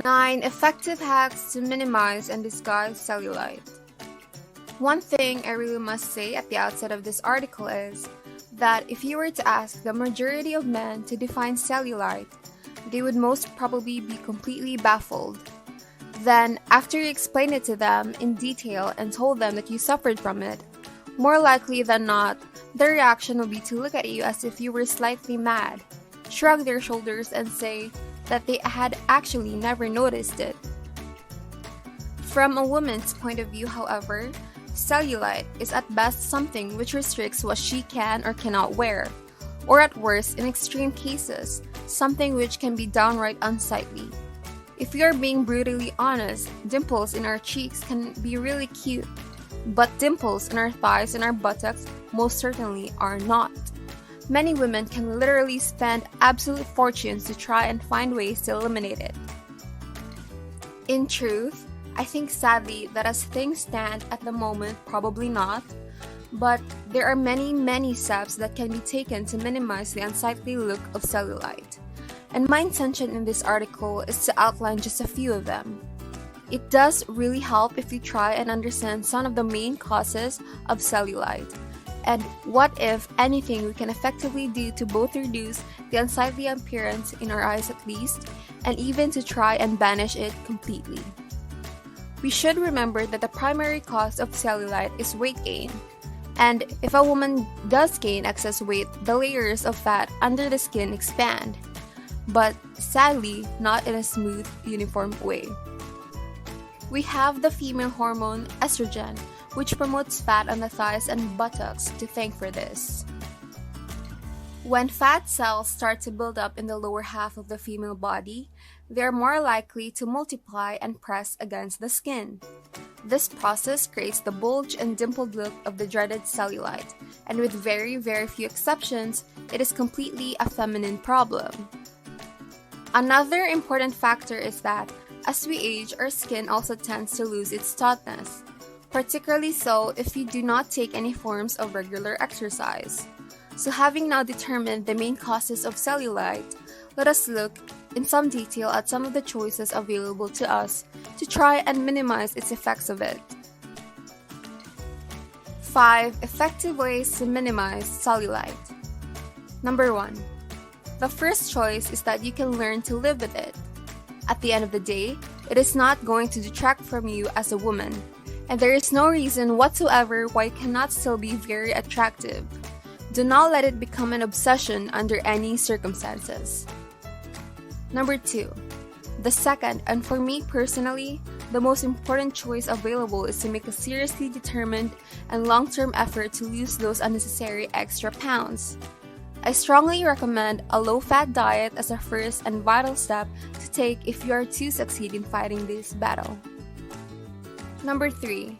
9 effective hacks to minimize and disguise cellulite. One thing I really must say at the outset of this article is that if you were to ask the majority of men to define cellulite, they would most probably be completely baffled. Then, after you explain it to them in detail and told them that you suffered from it, more likely than not, their reaction would be to look at you as if you were slightly mad, shrug their shoulders, and say that they had actually never noticed it. From a woman's point of view, however, cellulite is at best something which restricts what she can or cannot wear, or at worst, in extreme cases, something which can be downright unsightly. If we are being brutally honest, dimples in our cheeks can be really cute, but dimples in our thighs and our buttocks most certainly are not. Many women can literally spend absolute fortunes to try and find ways to eliminate it. In truth, I think sadly that as things stand at the moment, probably not, but there are many steps that can be taken to minimize the unsightly look of cellulite. And my intention in this article is to outline just a few of them. It does really help if you try and understand some of the main causes of cellulite, and what, if anything, we can effectively do to both reduce the unsightly appearance in our eyes at least, and even to try and banish it completely. We should remember that the primary cause of cellulite is weight gain, and if a woman does gain excess weight, the layers of fat under the skin expand, but sadly not in a smooth, uniform way. We have the female hormone estrogen, which promotes fat on the thighs and buttocks, to thank for this. When fat cells start to build up in the lower half of the female body, they are more likely to multiply and press against the skin. This process creates the bulge and dimpled look of the dreaded cellulite, and with very few exceptions, it is completely a feminine problem. Another important factor is that as we age, our skin also tends to lose its tautness, particularly so if you do not take any forms of regular exercise. So having now determined the main causes of cellulite, let us look in some detail at some of the choices available to us to try and minimize its effects of it. 5 effective ways to minimize cellulite. Number 1. The first choice is that you can learn to live with it. At the end of the day, it is not going to detract from you as a woman, and there is no reason whatsoever why you cannot still be very attractive. Do not let it become an obsession under any circumstances. Number 2. The second, and for me personally, the most important choice available is to make a seriously determined and long-term effort to lose those unnecessary extra pounds. I strongly recommend a low-fat diet as a first and vital step to take if you are to succeed in fighting this battle. Number 3.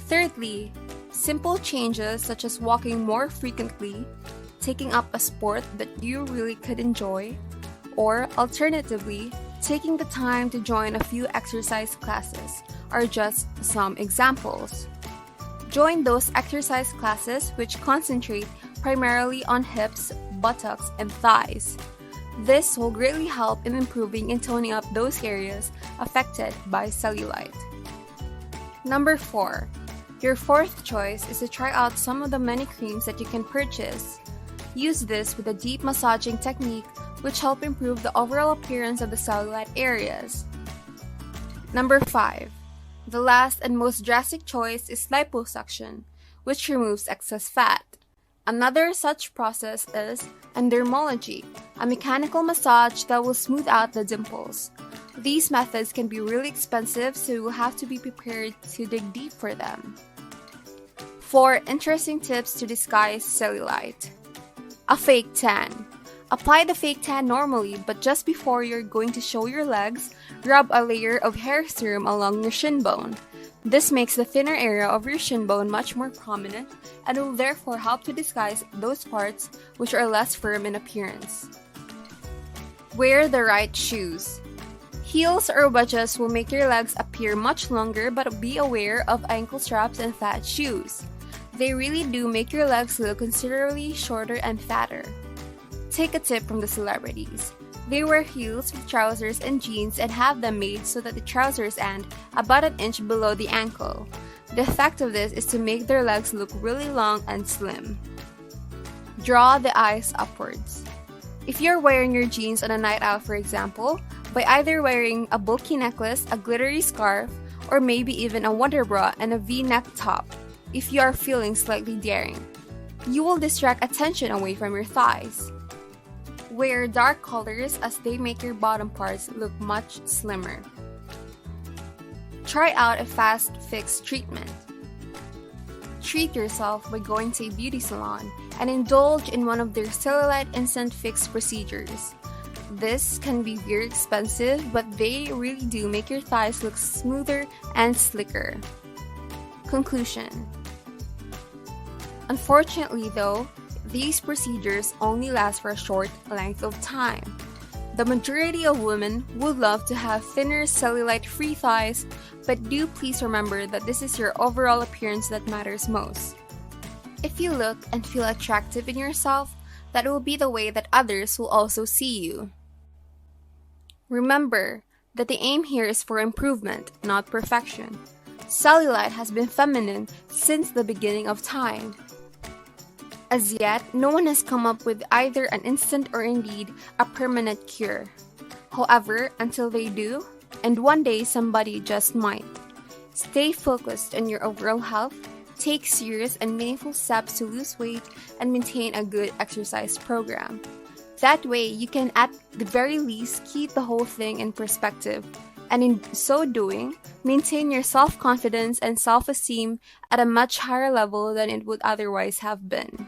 Thirdly, simple changes such as walking more frequently, taking up a sport that you really could enjoy, or alternatively, taking the time to join a few exercise classes are just some examples. Join those exercise classes which concentrate primarily on hips, buttocks, and thighs. This will greatly help in improving and toning up those areas affected by cellulite. Number 4. Your fourth choice is to try out some of the many creams that you can purchase. Use this with a deep massaging technique which help improve the overall appearance of the cellulite areas. Number 5. The last and most drastic choice is liposuction, which removes excess fat. Another such process is Endermologie, a mechanical massage that will smooth out the dimples. These methods can be really expensive, so you will have to be prepared to dig deep for them. 4 interesting tips to disguise cellulite. A fake tan. Apply the fake tan normally, but just before you're going to show your legs, rub a layer of hair serum along your shin bone. This makes the thinner area of your shin bone much more prominent and will therefore help to disguise those parts which are less firm in appearance. Wear the right shoes. Heels or wedges will make your legs appear much longer, but be aware of ankle straps and flat shoes. They really do make your legs look considerably shorter and fatter. Take a tip from the celebrities. They wear heels with trousers and jeans and have them made so that the trousers end about an inch below the ankle. The effect of this is to make their legs look really long and slim. Draw the eyes upwards. If you're wearing your jeans on a night out, for example, by either wearing a bulky necklace, a glittery scarf, or maybe even a wonder bra and a V-neck top, if you are feeling slightly daring, you will distract attention away from your thighs. Wear dark colors as they make your bottom parts look much slimmer. Try out a fast fix treatment. Treat yourself by going to a beauty salon and indulge in one of their Cellulite instant fix procedures. This can be very expensive, but they really do make your thighs look smoother and slicker. Conclusion. Unfortunately though, these procedures only last for a short length of time. The majority of women would love to have thinner cellulite-free thighs, but do please remember that this is your overall appearance that matters most. If you look and feel attractive in yourself, that will be the way that others will also see you. Remember that the aim here is for improvement, not perfection. Cellulite has been feminine since the beginning of time. As yet, no one has come up with either an instant or indeed a permanent cure. However, until they do, and one day somebody just might, stay focused on your overall health, take serious and meaningful steps to lose weight, and maintain a good exercise program. That way, you can at the very least keep the whole thing in perspective, and in so doing, maintain your self-confidence and self-esteem at a much higher level than it would otherwise have been.